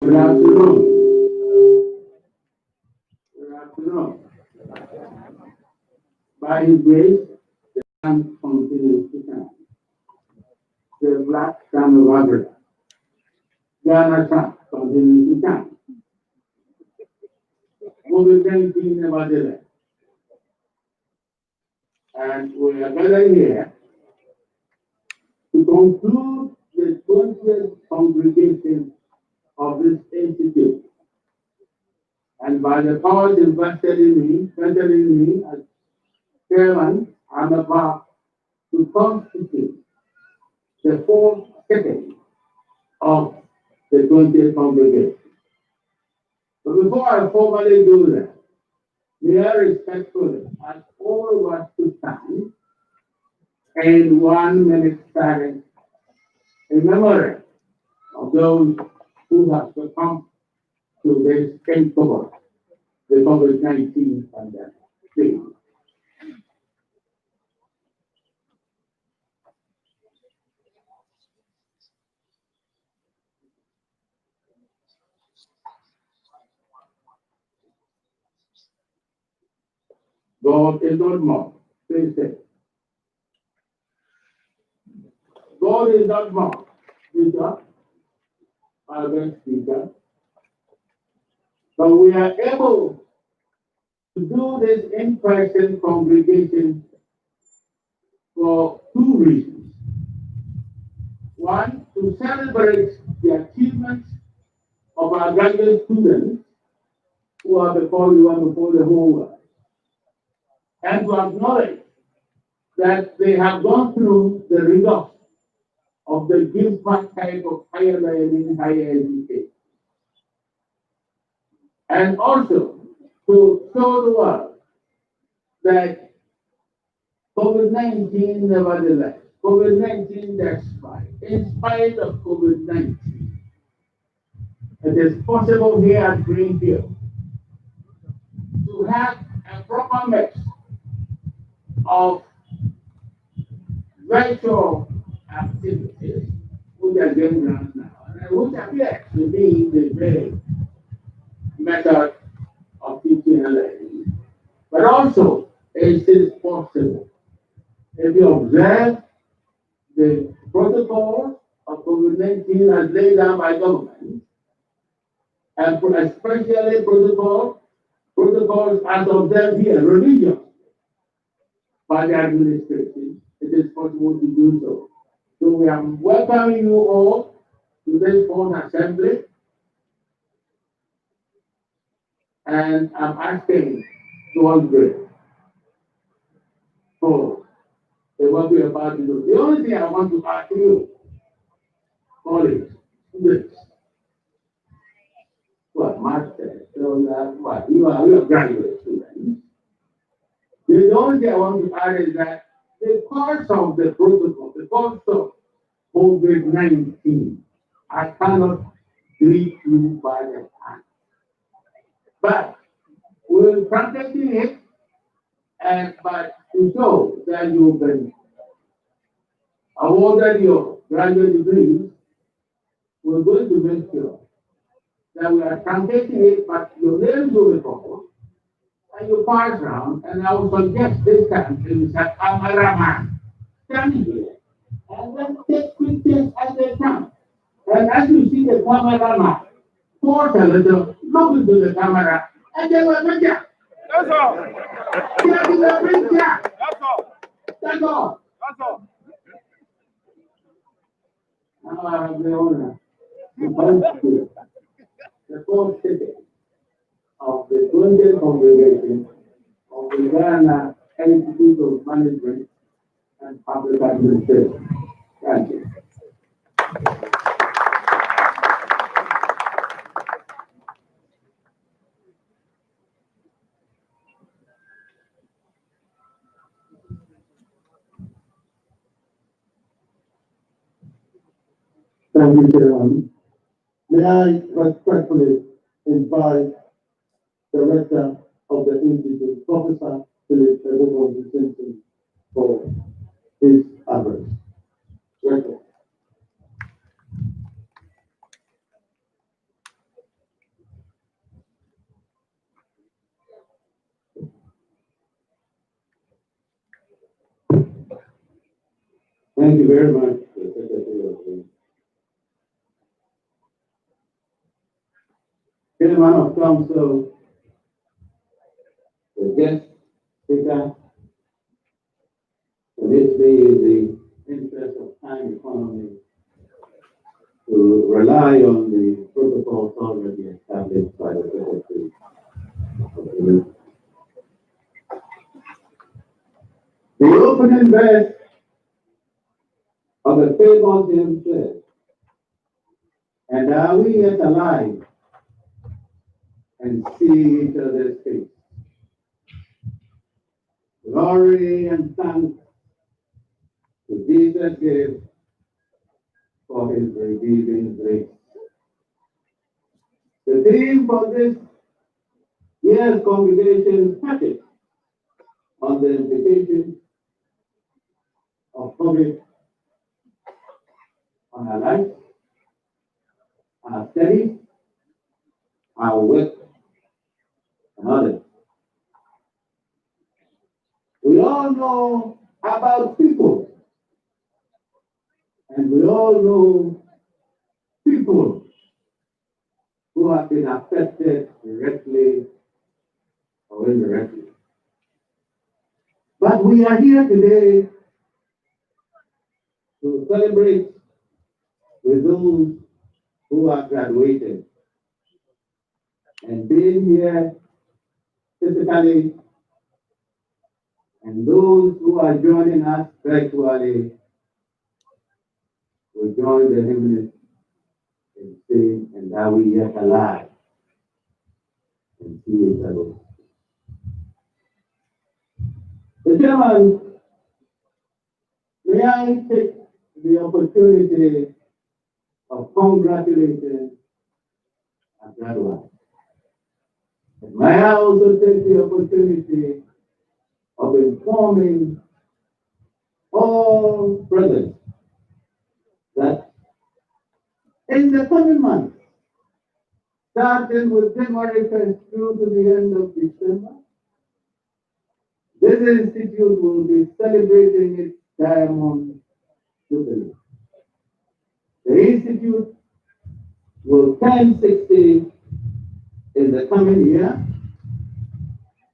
Good afternoon. Good afternoon. By His grace, the sun continues to shine. The black sun of Africa, Ghana sun continues to shine. COVID-19 never did it. And we are gathered here to conclude the 20th congregation of this institute. And by the powers invested in me as chairman, I'm about to constitute the fourth sitting of the 20th congregation. But before I formally do that, may I respectfully ask all of us to stand in 1 minute silence in memory of those who have succumbed to this incubus, the COVID-19 pandemic. Please. God is not mocked. Please say. God is not mocked. Speaker, Albert Speaker. But we are able to do this in-person congregation for two reasons. One, to celebrate the achievements of our graduate students who are before you and before the whole world, and to acknowledge that they have gone through the rigors of the Gimpa type of higher learning, higher education. And also to show the world that COVID-19 nevertheless, COVID-19 despite, in spite of COVID-19, it is possible here at Greenfield to have a proper mix of virtual activities, which are going on now, and which appears to be the very method of teaching and learning. But also, it is possible if you observe the protocols of COVID-19 as laid down by government, and especially protocols as observed here, religious, by the administration, it is possible to do so. So we are welcoming you all to this phone assembly, and I'm asking God's grace for what we are about to do. The only thing I want to ask you, colleagues, students, what, masters, so that what, you are graduate students. The only thing I want to add is that because of the protocol, because of COVID-19, I cannot greet you by the hand. But we'll practice it, and but to show that you've been awarded your graduate degree, we're going to make sure that we are truncating it, but your names will be called, and you pass around, and I will suggest this time to Mr. Cameraman, stand here, and then take pictures as they come. And as you see the cameraman, pause a little, look into the camera, and they will picture. That's all. Take the picture. That's all. That's all. That's all. Now I have the honor to host the fourth sitting of the 20th congregation of the Ghana Institute of Management and Public Administration. Thank you. Thank you, Chairman. May I respectfully invite the Rector of the Institute, Professor Philip Edward Simpson, for his address. Rector. Thank you very much, the Secretary of the Chairman of Council, the guest speaker, and this day is the interest of time economy to rely on the protocols already established by the Secretary of the The opening verse of the famous hymn says, "And are we yet alive and see each other's face? Glory and thanks to Jesus give for his redeeming grace." The theme for this year's congregation package on the implications of COVID on our lives, our studies, our work, and others. We all know about people, and we all know people who have been affected directly or indirectly. But we are here today to celebrate with those who are graduated and being here physically, and those who are joining us virtually will join the hymnist in saying, "And are we yet alive and see each other?" The Chairman, may I take the opportunity of congratulating our graduates. May I also take the opportunity of informing all present that in the coming months, starting with January 1st through to the end of December, this institute will be celebrating its diamond jubilee. The institute will turn 60 in the coming year,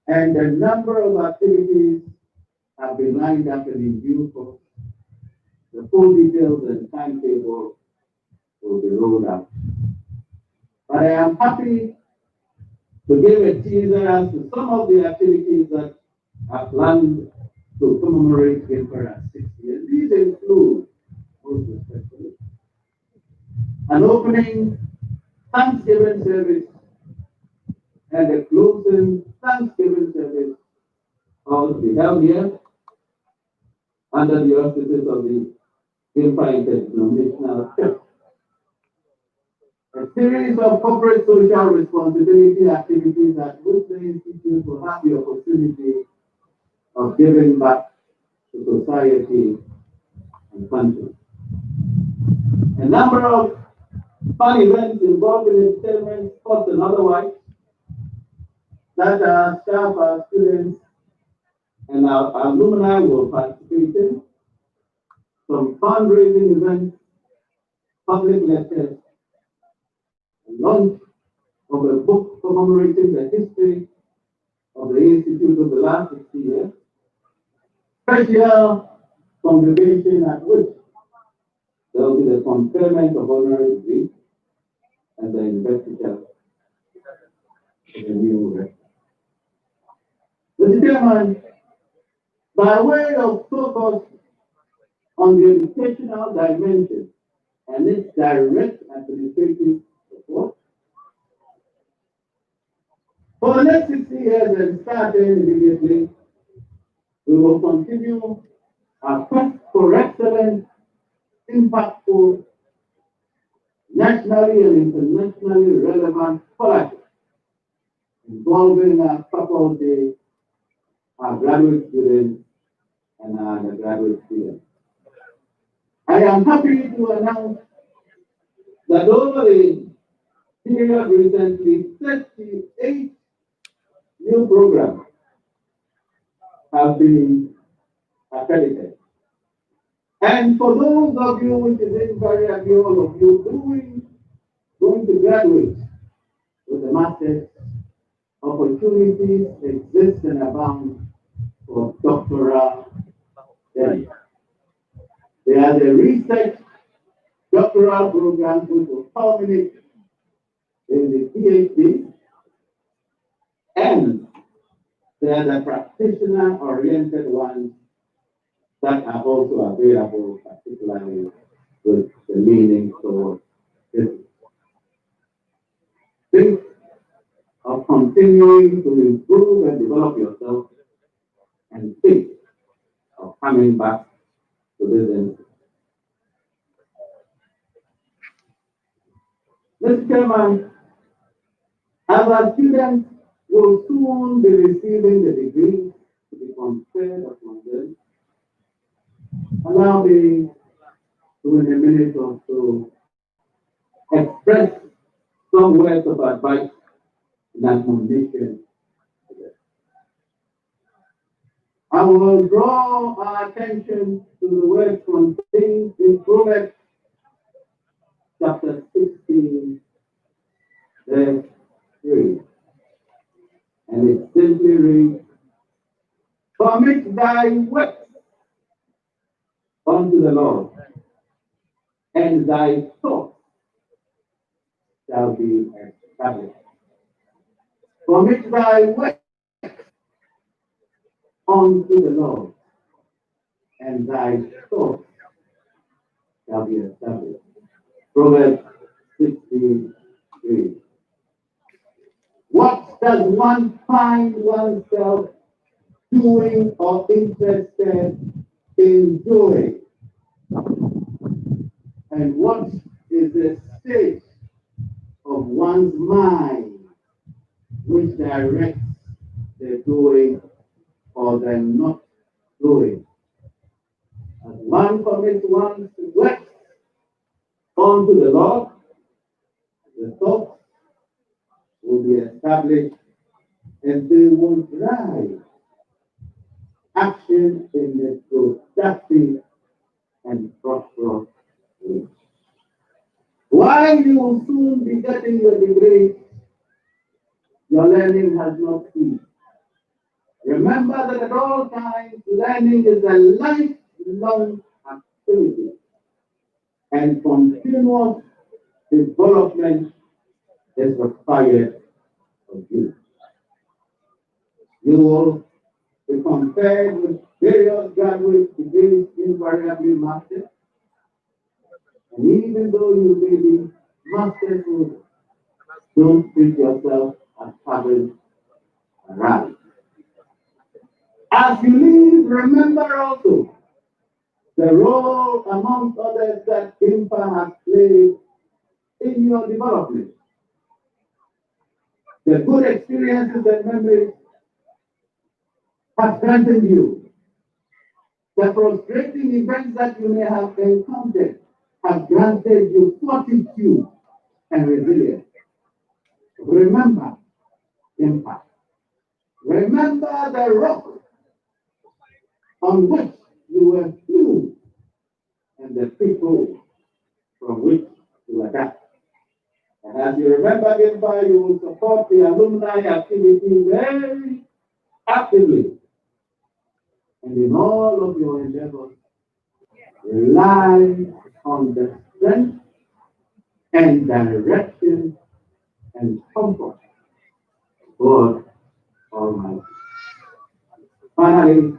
and a number of activities have been lined up and in due course. The full details and timetable will be rolled out. But I am happy to give a teaser as to some of the activities that are planned to commemorate Gimpa at 6 years. These include, most respectfully, an opening Thanksgiving service and a closing Thanksgiving service all to be held here under the auspices of the Gimpa Interdenominational Church. A series of corporate social responsibility activities at which the Institute will have the opportunity of giving back to society and country. A number of fun events involving entertainment, sports, and otherwise that our staff, our students, and our alumni will participate in. Some fundraising events, public lectures, and launch of a book commemorating the history of the Institute of the last 60 years. Special congregation at which there will be the conferment of honorary degree and the investiture of the new rector. Mr. Chairman, by way of focus on the educational dimension and its direct administrative support, for the next 60 years and starting immediately, we will continue our quest for excellent, impactful, nationally and internationally relevant scholarship involving our faculty, our graduate students, and our undergraduate students. I am happy to announce that over the period recently, 38 new programs have been accredited. And for those of you, which is invariably all of you, going to graduate with a master's, opportunities exist and abound for doctoral studies. There are the research doctoral programs which will culminate in the PhD, and there are the practitioner-oriented ones that are also available, particularly with the leaning towards business. Think of continuing to improve and develop yourself, and think of coming back to this institute. Mr. Chairman, as our students will soon be receiving the degree to be conferred upon them, allow me to, in a minute or so, express some words of advice and admonition to them. I will draw our attention to the words contained in Proverbs chapter 16, verse 3. And it simply reads, "Commit thy works unto the Lord, and thy thoughts shall be established." Commit thy works unto the Lord, and thy thoughts shall be established. Proverbs 16:3. What does one find oneself doing or interested in doing? And what is the state of one's mind which directs the doing or the not doing? As one commits one's works unto the Lord, the thoughts will be established and they will drive action in the productive and prosperous way. While you will soon be getting your degree, your learning has not ceased. Remember that at all times, learning is a lifelong activity, and continuous development is required of you. You will be compared with various graduate degrees, invariably masters, and even though you may be master's holder, don't treat yourself as having arrived. As you leave, remember also the role, amongst others, that Gimpa has played in your development. The good experiences and memories have strengthened you. The frustrating events that you may have encountered have granted you fortitude and resilience. Remember Gimpa. Remember the rock on which you were hewn and the people from which you adapt. And as you remember Gimpa, you will support the alumni activity very actively. And in all of your endeavors, rely on the strength and direction and comfort of God Almighty. Finally,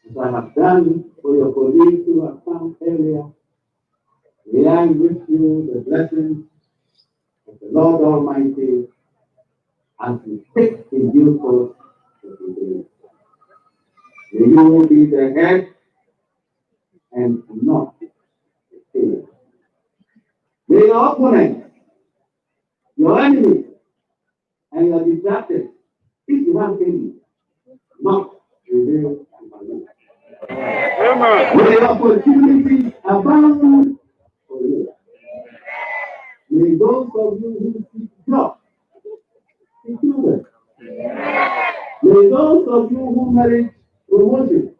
as I have done for your colleagues who have come earlier, may I wish you the blessings of the Lord Almighty as you take in due course of the day. May you be the head and not the tail. May your opponents, your enemies, and your detractors, if you have any, not prevail over you. May opportunities abound for you. May those of you who seek jobs secure them. May those of you who merit promotion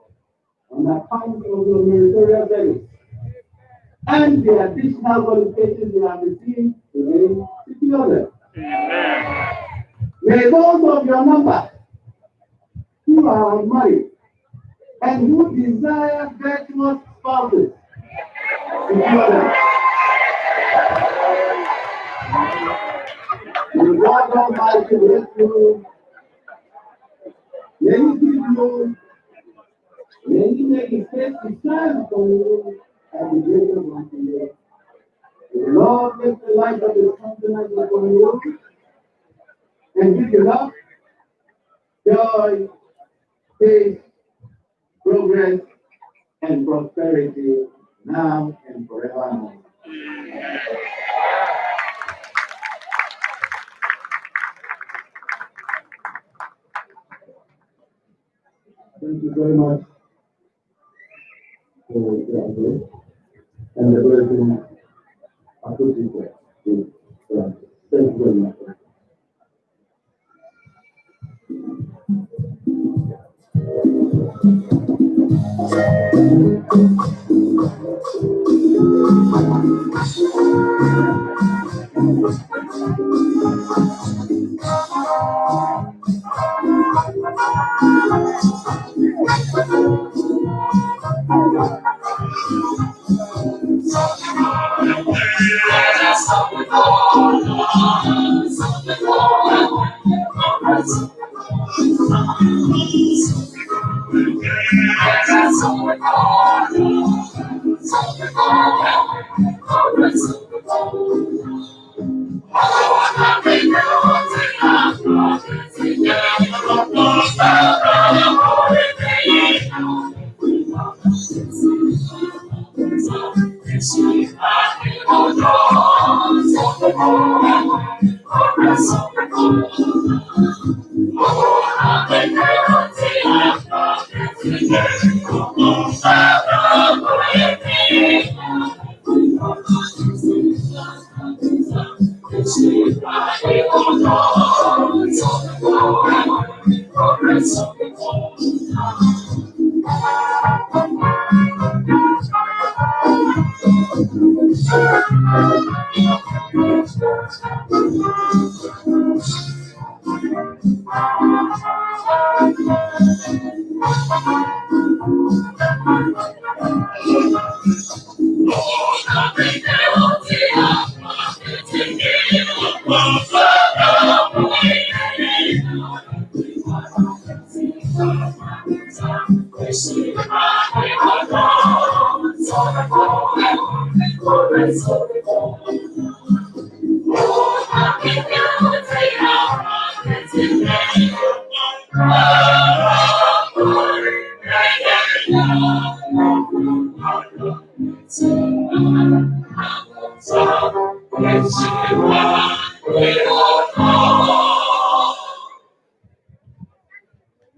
on account of your meritorious and the additional qualifications you have received remain secure. May those of your number who are unmarried and who desire virtuous spouses secure them. May God Almighty bless you. May He give you. May He make His face to shine upon you and be gracious unto you. May the Lord make the light of His countenance upon you and give you love, joy, peace, progress, and prosperity now and forevermore. Thank you very much for your advice and the blessing associated with that. Thank you very much.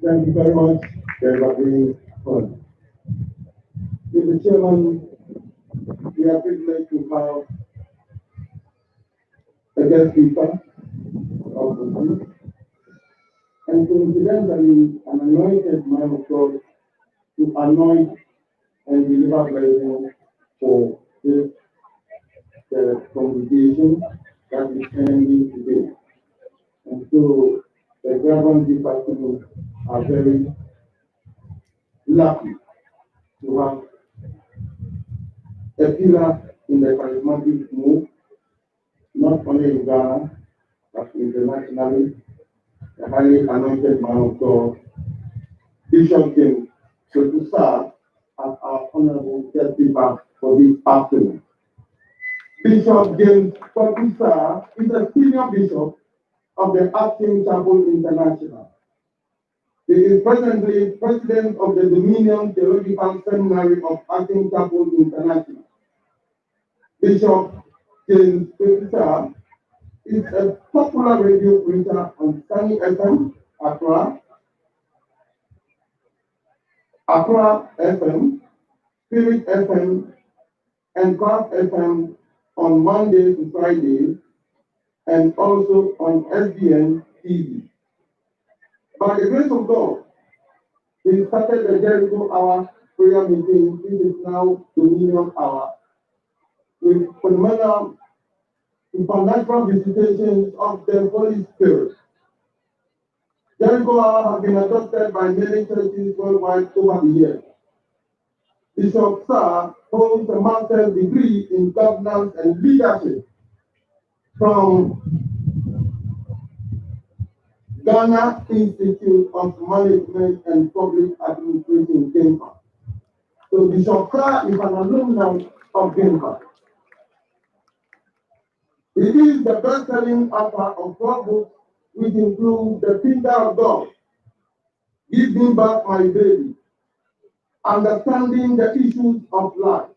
Thank you very much, everybody. Mr. Chairman, we are privileged to have a guest speaker of the group, and coincidentally, an anointed man of God to anoint and deliver blessing for this congregation that is ending today. And so the Reverend Gimpa people are very lucky to have a pillar in the charismatic move, not only in Ghana, but internationally, the highly anointed man of God, Bishop Gimpa, to serve as our honorable guest speaker for this afternoon. Bishop James Pakusa is a senior bishop of the Acting Chapel International. He is presently president of the Dominion Theological Seminary of Acting Chapel International. Bishop James Pakusa is a popular radio preacher on Sunny FM, Accra FM, Spirit FM, and Craft FM on Monday to Friday, and also on SBN TV. By the grace of God, he started the Jericho Hour prayer meeting, which is now Dominion Hour, with phenomenal supernatural visitations of the Holy Spirit. Jericho Hour has been adopted by many churches worldwide over the years. Bishop Sarr holds a master's degree in governance and leadership from Ghana Institute of Management and Public Administration, Gimpa. So Bishop Sarr is an alumnus of Gimpa. He is the best-selling author of 4 books, which include The Finger of God, Give Me Back My Baby, Understanding the Issues of Life,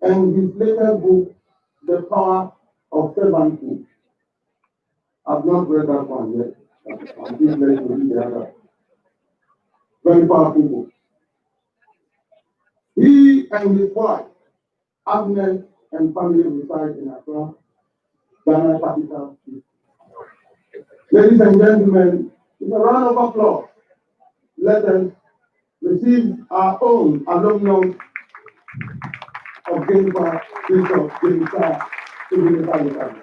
and his latest book, The Power of Servanthood. I've not read that one yet. I'm still ready to read the other. Very powerful book. He and his wife, Agnes, and family reside in Accra, Ghana capital city. Ladies and gentlemen, with a round of applause, let us receive our own alumnus of Gimpa, Bishop Gimpa, to the family.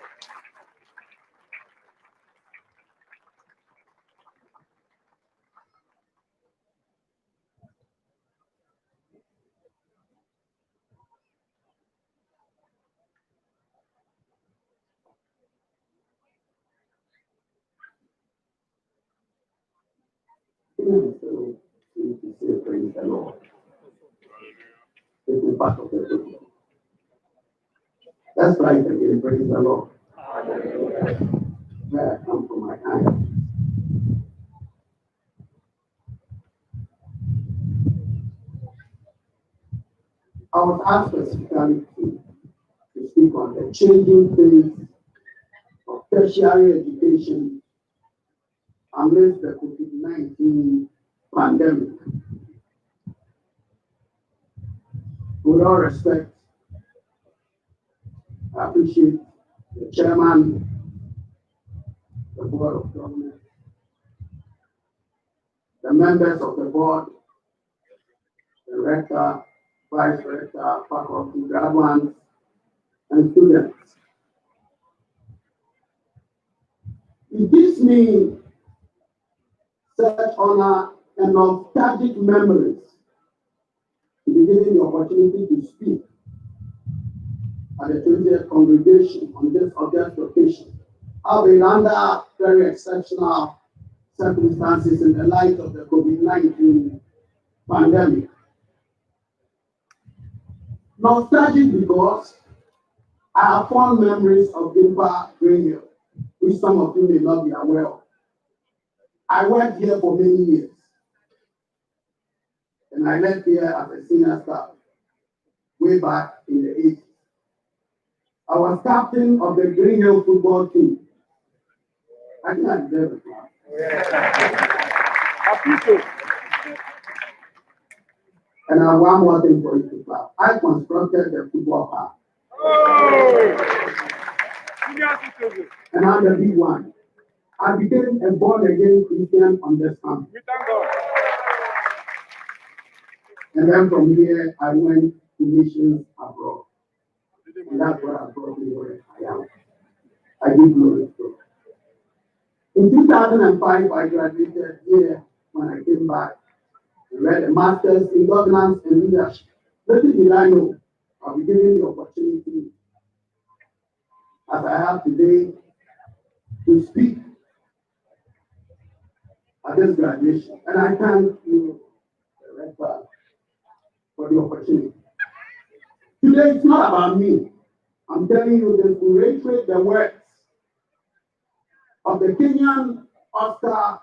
Praise the Lord. This is part of the book. That's right again, praise the Lord. Where I come from my hand. I was asked specifically to speak on the changing face of tertiary education amidst the COVID-19 pandemic. With all respect, I appreciate the chairman, the board of governors, the members of the board, the rector, vice rector, faculty, graduates, and students. It gives me such honor and nostalgic memories to be given the opportunity to speak at the 20th congregation on this august occasion. I've been under very exceptional circumstances in the light of the COVID-19 pandemic. Nostalgic because I have fond memories of Gimpa Green Hill, which some of you may not be aware of. I worked here for many years, and I left here as a senior staff way back in the 80s. I was captain of the Green Hill football team. I think I deserve it. And I have one more thing for you to clap. I constructed the football park. And I'm the big one. I became a born-again Christian on this campus. And then from here, I went to missions abroad. And that's what I brought me where I am. I give glory to God. In 2005, I graduated here when I came back. I read a master's in governance and leadership. Little did I know I'll be given the opportunity, as I have today, to speak at this graduation. And I thank you, the rector, for the opportunity. Today, it's not about me. I'm telling you this to reiterate the words of the Kenyan Oscar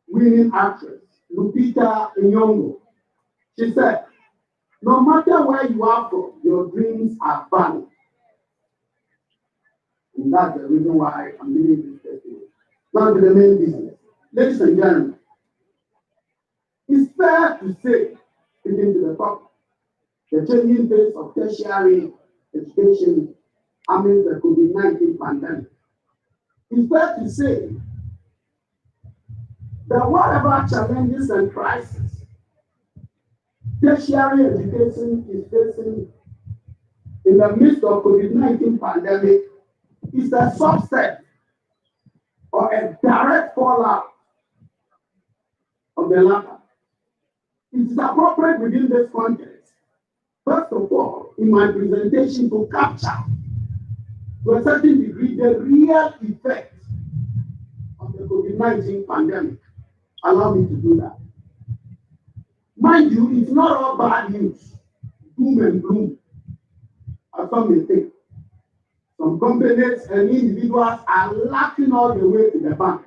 winning actress, Lupita Nyong'o. She said, no matter where you are from, your dreams are valid. And that's the reason why I'm doing this testimony. Now to the main business. Ladies and gentlemen, it's fair to say, speaking to the topic, the changing face of tertiary education amidst the COVID-19 pandemic. It's fair to say that whatever challenges and crises tertiary education is facing in the midst of COVID-19 pandemic is a subset or a direct fallout of the latter. It is appropriate within this context, first of all, in my presentation to capture, to a certain degree, the real effect of the COVID-19 pandemic. Allow me to do that. Mind you, it's not all bad news, doom and gloom, as some may think. Some companies and individuals are laughing all the way to the bank.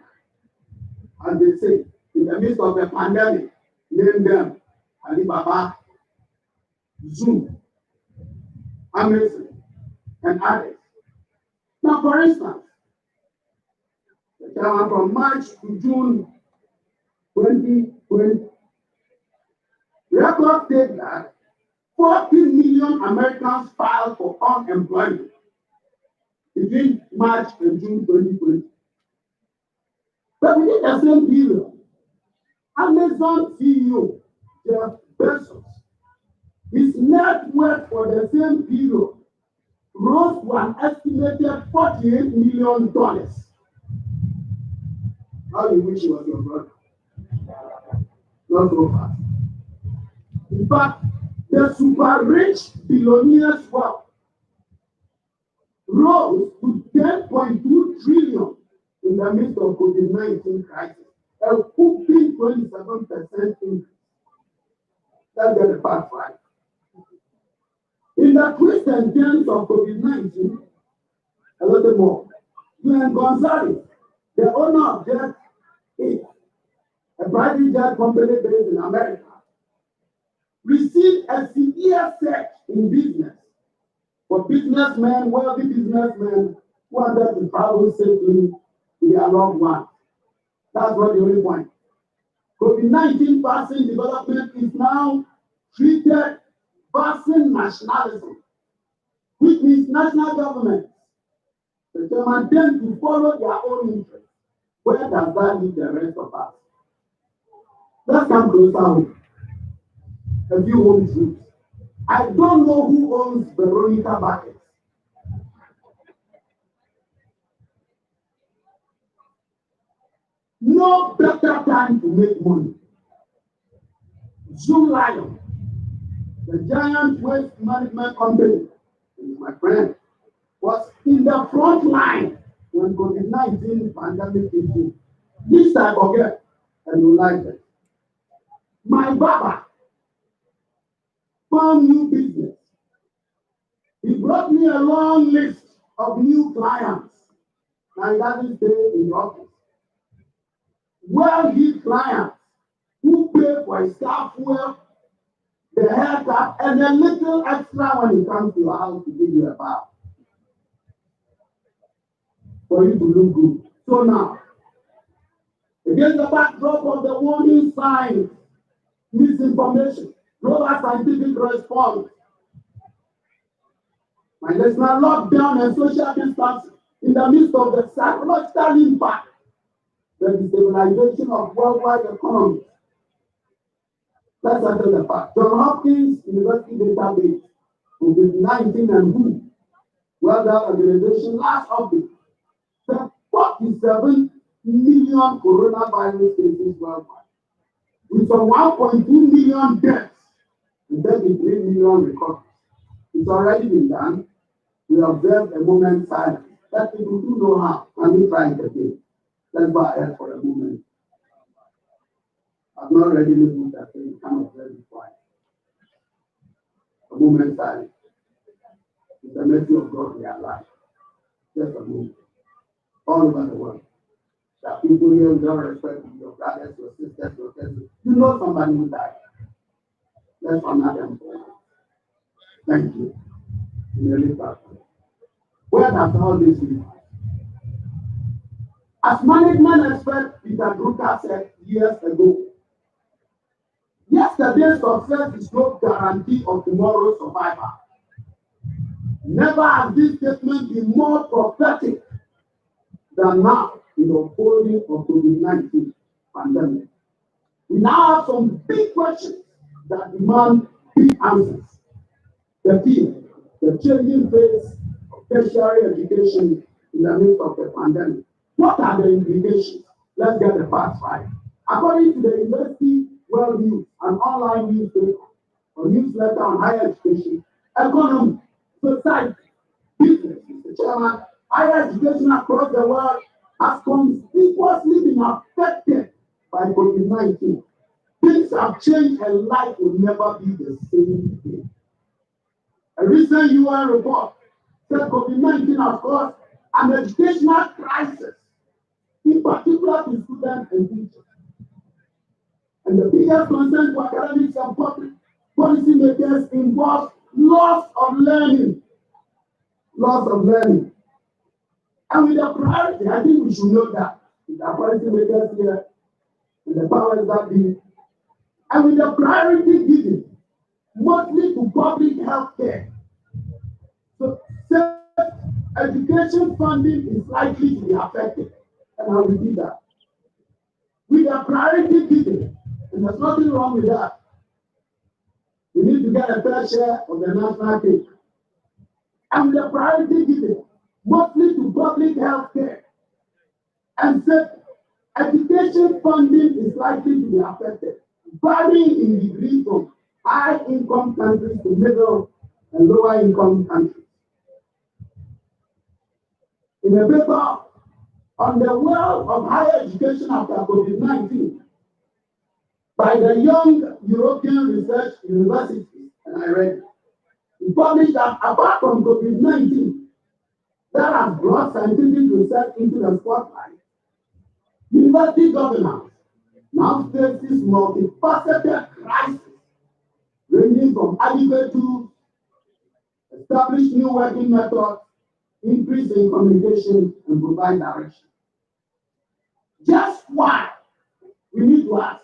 As they say, in the midst of the pandemic, name them Alibaba, Zoom, Amazon, and others. Now, for instance, from March to June 2020, records state that 40 million Americans filed for unemployment between March and June 2020. But within the same period, Amazon CEO Jeff Bezos, his net worth for the same period rose to an estimated $48 million. How you wish you was your brother? Not so fast. In fact, the super rich billionaire's wealth rose to 10.2 trillion in the midst of COVID-19 crisis, a whopping 27% increase. Let's get the facts right. In the twist and turns of COVID-19, a little more, Glenn Gonzalez, the owner of Jet Inc., a private jet company based in America, received a severe surge in business for businessmen, wealthy businessmen who wanted to travel safely to their loved ones. That's what the only point. COVID-19 vaccine development is now treated vaccine nationalism, which means national governments determine them to follow their own interests. Where does that leave the rest of us? Let's come closer. A few home truths. I don't know who owns Veronica Buckets. No better time to make money. Zoom Lion, the giant waste management company, my friend, was in the front line when COVID-19 pandemic hit. This I forget, and you like it. My Baba found new business. He brought me a long list of new clients. Now he doesn't stay in the office. Well-hit clients who pay for his car fuel, the haircut, and a little extra when he comes to your house to give you a bath. For you to look good. So now, against the backdrop of the warning signs, misinformation, global scientific response, my listener, lockdown and social distancing in the midst of the psychological impact, the destabilization of worldwide economies. Let's settle the fact. John Hopkins University database, COVID-19 and WHO, World Health Organization last update, said 47 million coronavirus cases worldwide, with some 1.2 million deaths and 33 million recoveries. It's already been done. We observed a moment silence. But if you do know how, can we try it again? Let's go ahead for a moment. I've not ready looked at it, kind of very quiet. A moment silence. It's the mercy of God we are alive. Just a moment. All over the world. There are people here who don't respect your brothers, your sisters, your cousins. You know somebody who died. Let's honor them. Thank you. Where does all this lead? As management expert Peter Drucker said years ago, yesterday's success is no guarantee of tomorrow's survival. Never has this statement been more prophetic than now in the unfolding of COVID-19 pandemic. We now have some big questions that demand big answers. The fear, the changing face of tertiary education in the midst of the pandemic. What are the implications? Let's get the facts right. According to the University World News, an online newspaper or newsletter on higher education, economy, society, business, Mr. Chairman, higher education across the world has conspicuously been affected by COVID-19. Things have changed and life will never be the same again. A recent UN report said COVID-19 has caused an educational crisis, in particular to students and teachers. And the biggest concern for academics and public policymakers involves loss of learning. Loss of learning. And with the priority, I think we should know that with the policymakers here and the powers that be, and with the priority given mostly to public health care. So education funding is likely to be affected. And I'll repeat that. With the priority given, and there's nothing wrong with that. We need to get a fair share of the national cake. And the priority given mostly to public health care. And said education funding is likely to be affected, varying in degree from high-income countries to middle and lower-income countries. In a paper on the world of higher education after COVID-19 by the Young European Research University, and I read it, it published that apart from COVID-19 that has brought scientific research into the spotlight, university governance now faces multifaceted crises ranging from adequate tools, establish new working methods, increase in communication, and provide direction. Just why, we need to ask,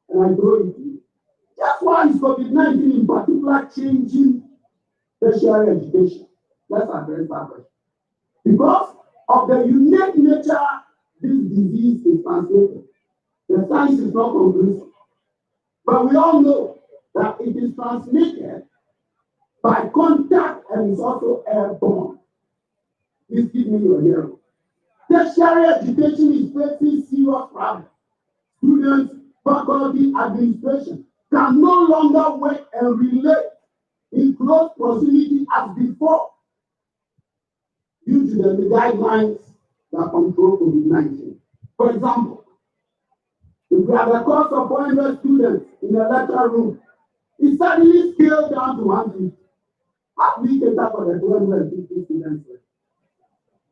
and I throw it to you, just why is COVID-19 in particular changing tertiary education? Let's address that question. Because of the unique nature this disease is transmitted, the science is not conclusive. But we all know that it is transmitted by contact and is also airborne. Please give me your hearing. Tertiary education is facing serious problems. Students, faculty, administration can no longer work and relate in close proximity as before due to the guidelines that control COVID-19. For example, if we have a course of 400 students in a lecture room, it suddenly scaled down to 150. How do we cater for the 250 students?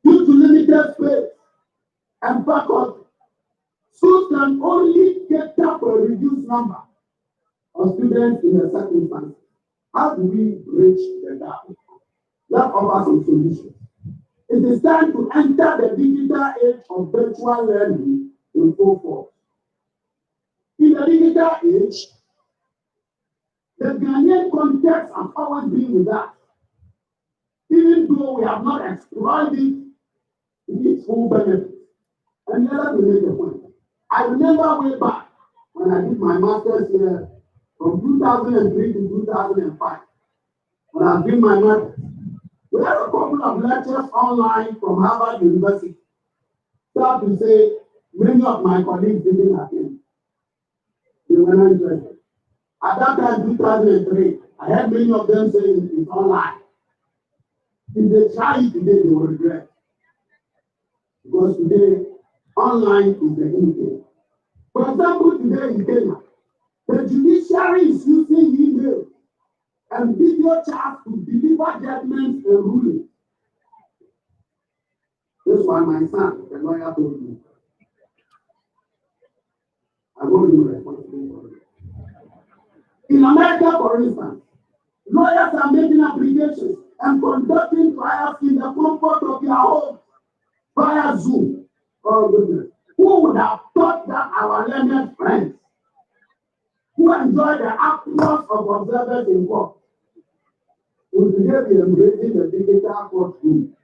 Due to limited space and faculty, schools can only cater for a reduced number of students in a circumstance. How do we bridge the gap? Let's offer some solutions. It is time to enter the digital age of virtual learning in full force. In the digital age, the Ghanaian context has always been with us, even though we have not explored it in its full benefit. And let me make a point. I remember way back when I did my master's here from 2003 to 2005, when I did my master's. We had a couple of lectures online from Harvard University. Sad to say, many of my colleagues didn't attend. They were not interested. At that time, 2003, I had many of them saying it's online. If they try it today, they will regret. Because today, online is the in thing. For example, today in Kenya, the judiciary is using email and video chats to deliver judgments and rulings. This one, my son, the lawyer, told me. I'm going to be responsible for it. In America, for instance, lawyers are making applications and conducting trials in the comfort of their home via Zoom. Oh, goodness. Who would have thought that our learned friends who enjoy the applause of observers in court would today be embracing the digital courtroom?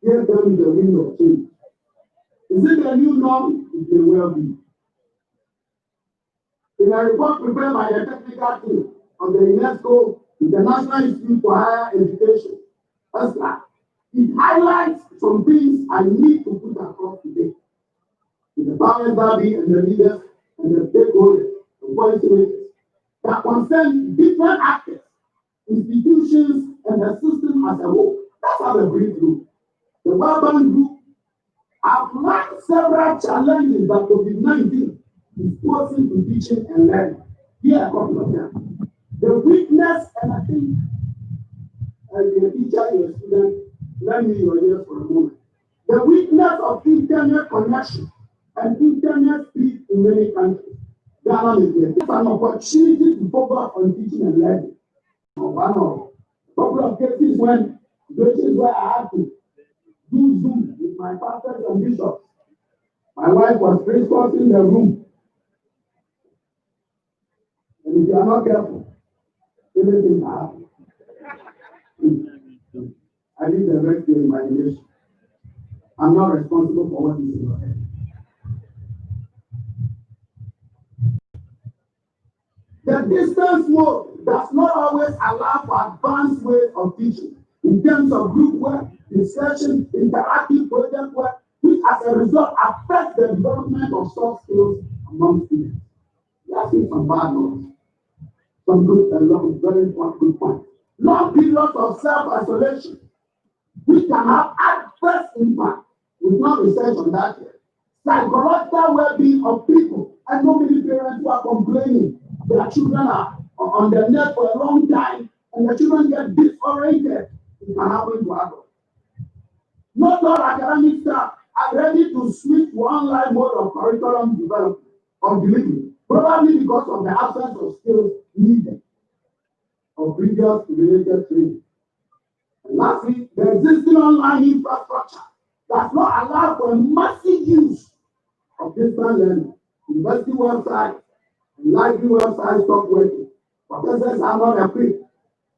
Here comes the wind of change. Is it a new norm? It may well be. In a report prepared by the technical team of the UNESCO International Institute for Higher Education, ESLA, it highlights some things I need to put across today to the powers that be and the leaders and the stakeholders and policymakers that concern different actors, institutions, and the system as a whole. That's how they bring through. The World Bank Group outlined several challenges that COVID-19 is posing to teaching and learning. Here are a couple of them. The weakness, and I think as a teacher, you're a student, let me your ears for a moment. The weakness of internet connection and internet speed in many countries. Ghana is there. It's an opportunity to focus on teaching and learning. One of a couple of cases when situations where I had to do Zoom with my pastors and bishops. My wife was crisscrossing the room. And if you are not careful, anything can happen. I leave the rest to your imagination. I'm not responsible for what is in your head. The distance mode does not always allow for advanced ways of teaching in terms of group work, discussion, interactive project work, which as a result affects the development of soft skills among students. Let's see some bad notes. Some good, very important good points. Long periods of self-isolation, which can have adverse impact. We've not researched on that yet. Psychological well-being of people. I know many parents who are complaining their children are on their net for a long time and the children get disoriented. It can happen to adults. Not all academic staff are ready to switch to online mode of curriculum development or delivery, probably because of the absence of skills needed or previous related training. And lastly, the existing online infrastructure does not allow for a massive use of distance learning. University websites and library websites stop working. Professors are not equipped,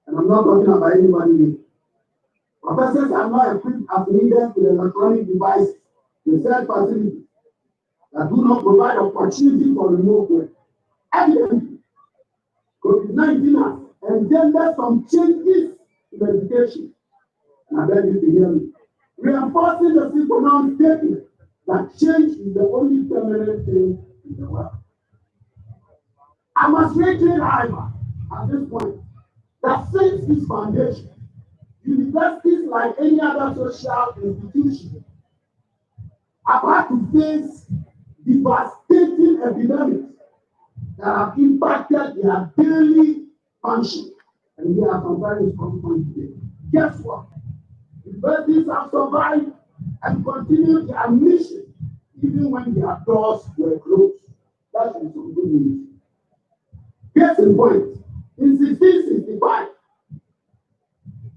and I'm not talking about anybody here. Professors are not equipped as needed with electronic devices, research facilities that do not provide opportunity for remote work. Evidently, COVID-19 has engendered some changes in education. And I beg you to hear me. Reinforcing the simple statement that change is the only permanent thing in the world. I must reiterate, however, at this point, that since this foundation, universities like any other social institution have had to face devastating epidemics that have impacted their daily function. And here are some very strong points today. Guess what? Universities have survived and continued their mission even when their doors were closed. That is some good news. Case in point, in 1665,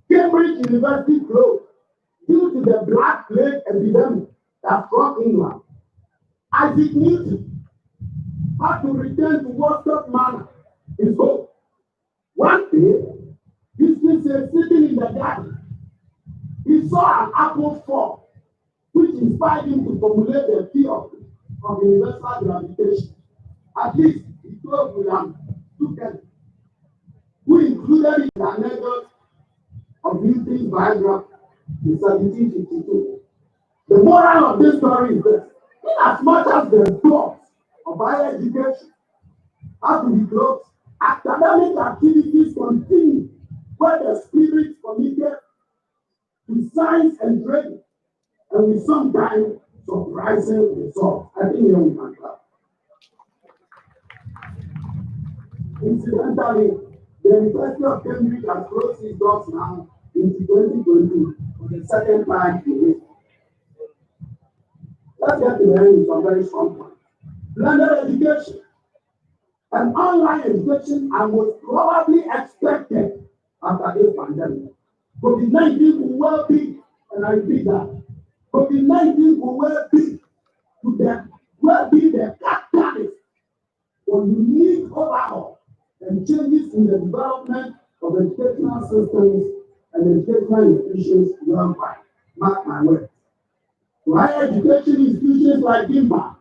Cambridge University closed due to the Black Plague epidemic that struck England. Isaac Newton had to return to Woodstock Manor, his home. One day, history says, sitting in the garden, he saw an apple fall, which inspired him to formulate the theory of universal gravitation. At least he told William Tuchel, who included in the anecdote of Newton's biography in 1752. The moral of this story is this: in as much as the doors of higher education have to be closed, academic activities continue where the spirit committed to science and training, and with sometimes surprising results. I think here we can clap. Incidentally, the University of Cambridge has closed its doors now into 2020 for the second time in history. Let's get to the end with some very strong points. Blended education and online education are most probably expected after this pandemic. COVID-19 will well be, and I repeat that, COVID-19 will well be the catalyst for unique overhaul and changes in the development of educational systems and educational institutions worldwide. Mark my words. To higher education institutions like Gimpa,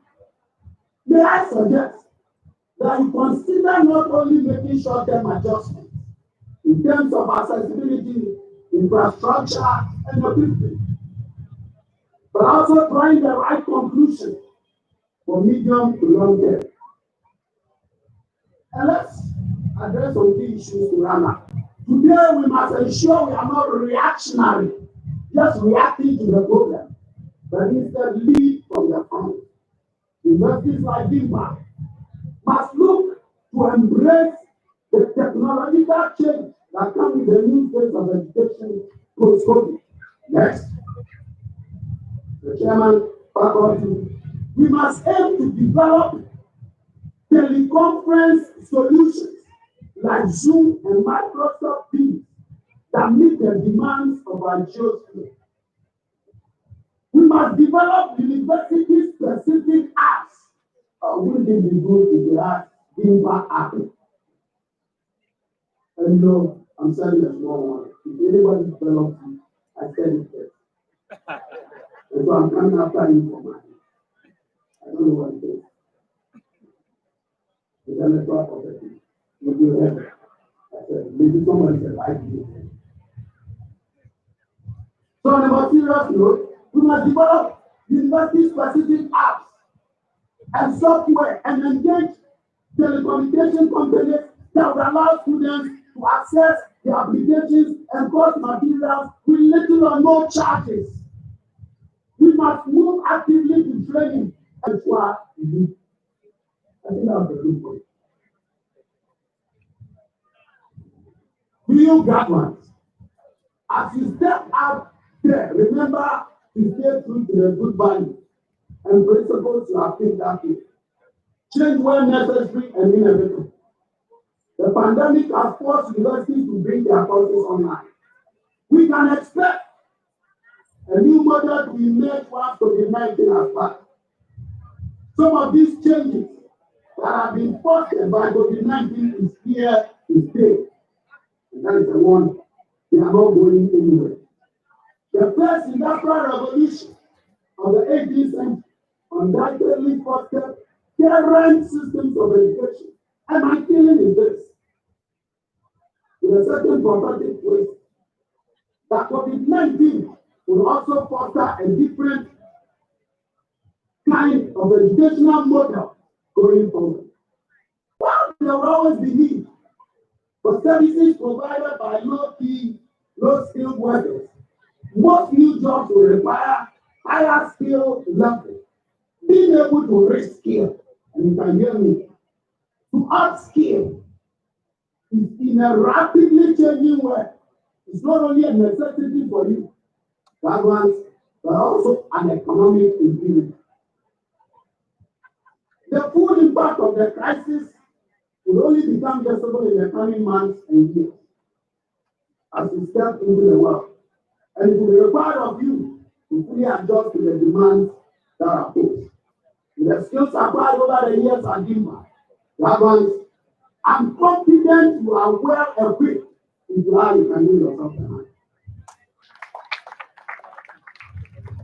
may I suggest that you consider not only making short-term adjustments, in terms of accessibility, infrastructure, and equipment, but also drawing the right conclusion for medium to long term. And let's address some key issues to run up. Today, we must ensure we are not reactionary, just reacting to the problem, but instead lead from the front. Universities like Gimpa must look to embrace the technological change that comes with the new phase of education post-COVID. Next, the chairman, faculty, we must aim to develop teleconference solutions like Zoom and Microsoft Teams that meet the demands of our geosphere. We must develop university-specific apps. Wouldn't it be good if we had Gimpa app? And no, I'm saying a small one. If anybody develops it, I said it first. And so I'm coming after you for mine. I don't know what it is. The electoral property. If you have it, I said, maybe someone said, I do. So on a more serious note, we must develop university-specific apps and software and engage telecommunication companies that will allow students to access their applications and course materials with little or no charges. We must move actively to training. That's what we do. I think that's a good point. Real government, as you step out there, remember to stay true to the good values and principles you have picked up here. Change when necessary and inevitable. The pandemic has forced universities to bring their courses online. We can expect a new model to emerge once COVID-19 has passed. Some of these changes that have been forced by COVID-19 is here to stay. And that is the one they are not going anywhere. The first industrial revolution of the 18th century undoubtedly fostered current systems of education. And my feeling is this, in a certain prophetic way, that COVID-19 will also foster a different kind of educational model going forward. While there will always be need for services provided by low-key, low-skilled workers, most new jobs will require higher skill level. Being able to reskill, and you can hear me, to upskill is in a rapidly changing world. It's not only a necessity for you, that ones, but also an economic imperative. The full impact of the crisis will only become visible in the coming months and years as we step into the world. And it will be required of you to fully adjust to the demands that are posed. With the skills acquired over the years at Gimpa, ones, I'm confident you are well equipped into how you can do yourself tonight.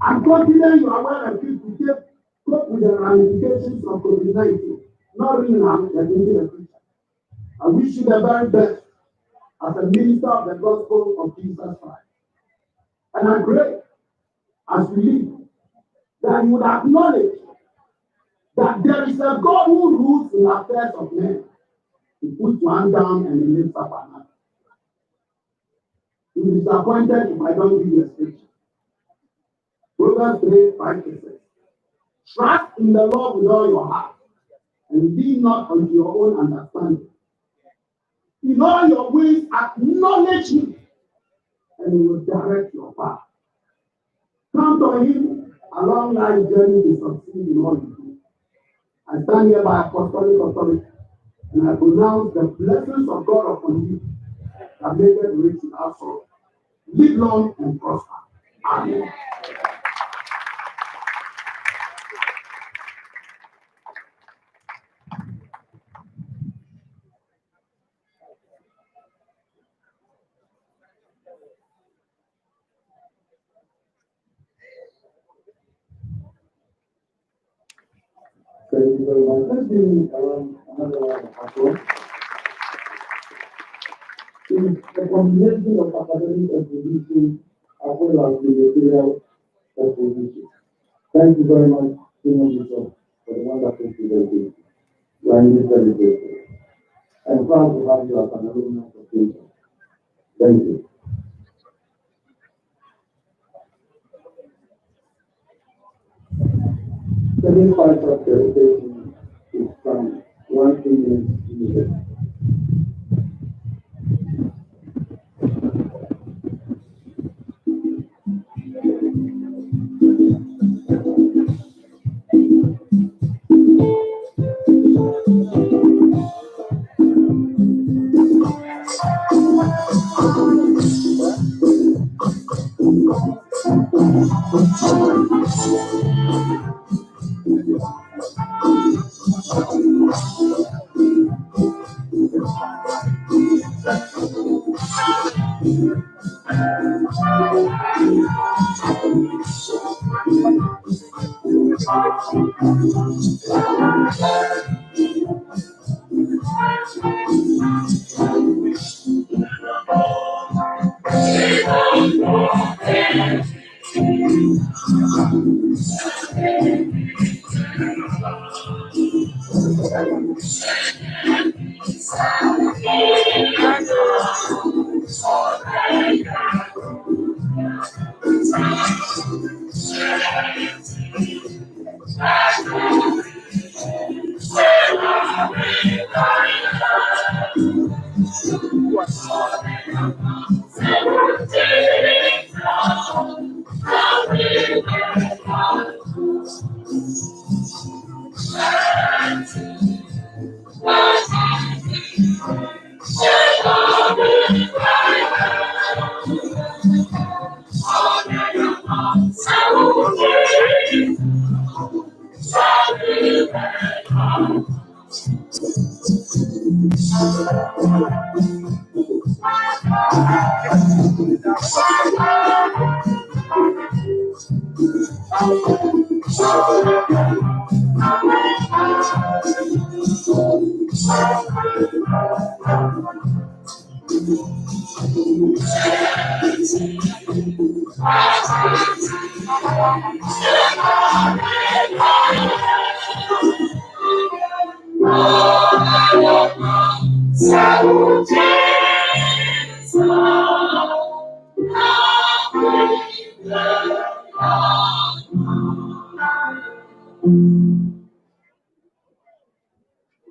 I'm confident you are well equipped to cope with the ramifications of COVID-19, not really now, but into the future. I wish you the very best as a minister of the gospel of Jesus Christ. And I pray, as we leave, that you would acknowledge that there is a God who rules in affairs of men. He puts one down and he lifts up another. You'll be disappointed if I don't give you a scripture. Proverbs 3:5-6. Trust in the Lord with all your heart, and lean not unto your own understanding. In all your ways, acknowledge him, and he will direct your path. Count on him along life's journey to succeed in all you do. I stand here by apostolic authority, and I pronounce the blessings of God upon you that make it rich in our soul. Live long and prosper. Amen. Thank you very much. Let's do another round of applause. a combination of academic exposition as well as the material exposition. Thank you very much, Senior Bishop, for the wonderful presentation. We are indeed very grateful. I'm proud to have you as an alumni of Gimpa. Thank you. Second part of the presentation is from one Indian student.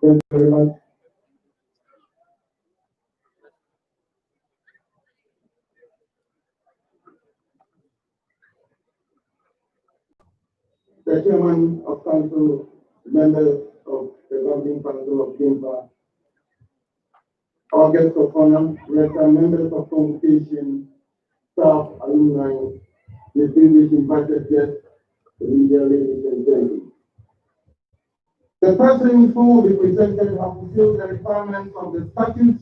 Thank you very much. The Chairman of Council, members of the Governing Council of Gimpa, our guests of honor, members of convocation, staff, alumni, distinguished invited guests, media ladies and gentlemen. The persons who will be presented have fulfilled the requirements of the statutes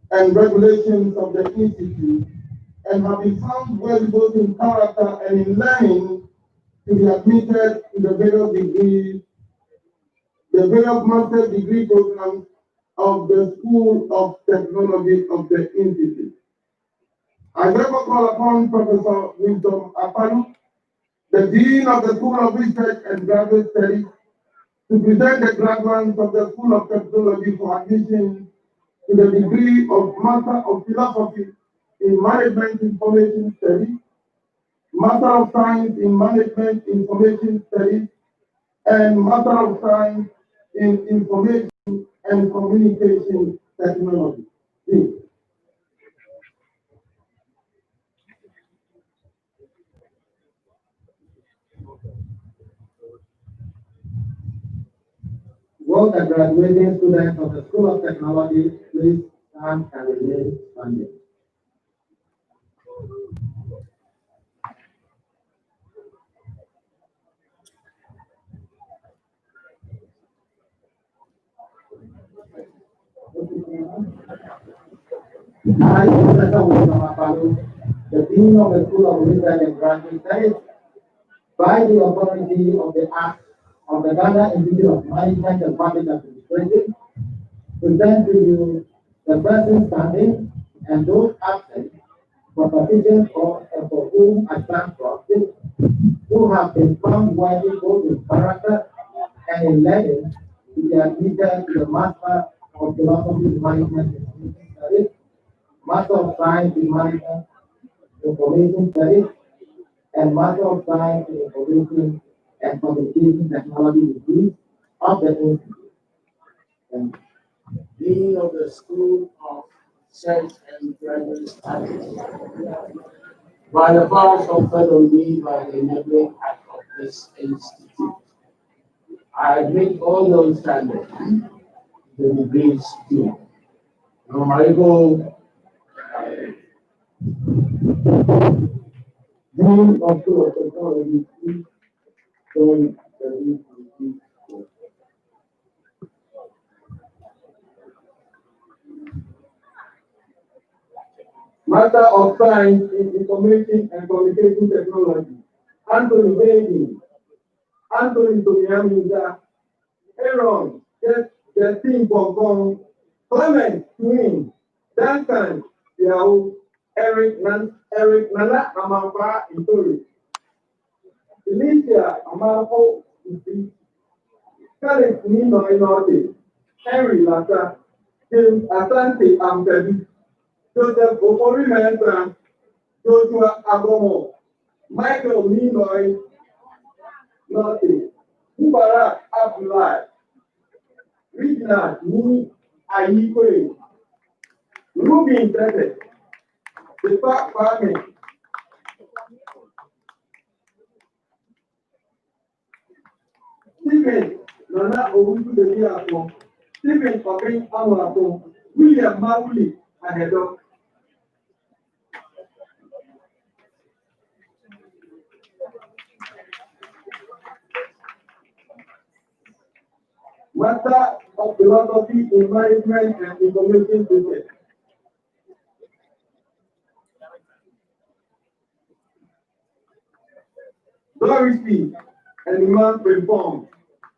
and regulations of the institute and have been found well both in character and in learning to be admitted to the various master degree programs of the School of Technology of the Institute. I therefore call upon Professor Wisdom Apalu, the Dean of the School of Research and Graduate Studies, to present the graduates of the School of Technology for admission to the degree of Master of Philosophy in Management Information Studies, Master of Science in Management Information Studies, and Master of Science in Information and Communication Technology. Will the graduating students of the School of Technology please stand and remain standing? I, Professor Wisdom Apalu, the Dean of the School of Research and Graduate Studies, by the authority of the Act of the Ghana Institute of Management and Public Administration, present to you the person standing and those absent for sufficient or for whom I stand proxy, who have been found worthy both in character and in learning to be admitted to the Master of Philosophy Management Information Studies, Master of Science in Management Information Studies, and Master of Science in Information and Communication Technology degrees of the Institute. And Dean of the School of Search and Graduate Studies, by the powers conferred on me by the enabling act of this institute, I admit all those standards, the degrees due. Honorable Dean of School of Technology, please join the institute. Master of Science in Information and Communication Technology, Anthony Bailey, Anthony Tomiyamuza, Aaron, Justin Bongong, Clement Twin, Duncan Yao, Eric Nana Amapa Itori, Alicia Amako Isi, Felix Nino Inote, Henry Lata, James Asante Ampedu, Joseph Okori Mensa, Joshua Agomo, Michael Ninoy Note, Mubarak Abdullah, Regina Ni Ayikwe, Ruben Tete, the Park Farming, Stephen Nana Owusu Debi Apo, Stephen Okin Amurapo, William Mawuli Ahedo. Master of Philosophy in Management and Information Systems. Doris P. and Iman Reform.